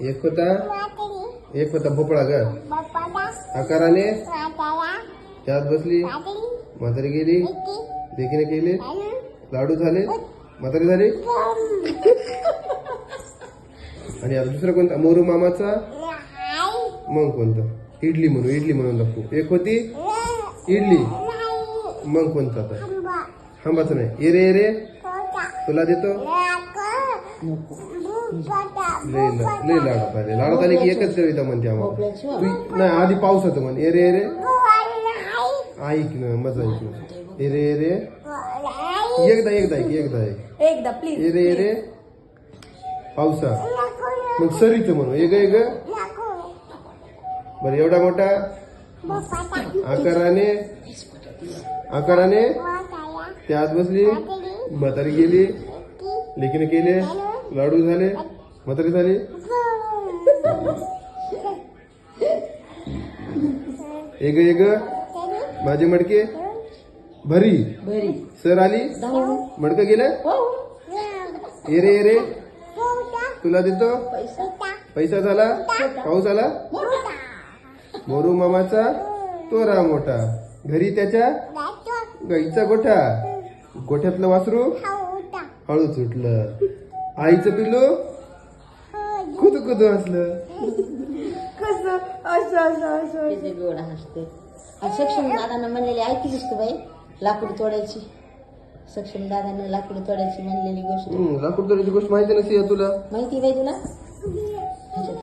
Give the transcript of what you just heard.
एक होता भोपळा ग. आकाराने त्यात बसली, म्हातारी गेली, देखीने केले, लाडू झाले, म्हातारी झाली. आणि आता दुसरा कोणता? मोरू मामाचा. मग कोणता? इडली म्हणू, इडली म्हणून दाखवू. एक होती इडली. मग कोणता? आता खांबाचं नाही. एरे एरे तुला देतो. लय लाडात आले. लाडात आले की एकच कविता म्हणते आम्हाला. तू नाही आधी पावसाचं म्हण. एरे एरे ऐक ना, मजा ऐक ना. एरे एरे एकदा एकदा प्लीज. एरे एरे पावसा. मग सरीचं म्हणू. एक बरं. एवढा मोठा आकाराने त्यात बसली, म्हातारी गेली, लेकीने केले, लाडू झाले, म्हातारी झाली. एक माझे मडके भरी. सर आली, मडकं गेलं. एरे एरे तुला देतो. पैसा झाला, पाऊस आला. मोरू मामाचा तोरा मोठा, घरी त्याच्या गाईचा गोठा. गोठ्यातलं वासरू हळू सुटलं. आईचं पिल्लू खुद असलं. कसं असं किती गोड हसते. सक्षम दादांना म्हणलेली ऐकलीस तू बाई? लाकूड तोडायची. सक्षम दादांना लाकूड तोडायची म्हणलेली गोष्ट. लाकूड तोडायची गोष्ट माहिती नसते तुला? माहिती बाई तुला?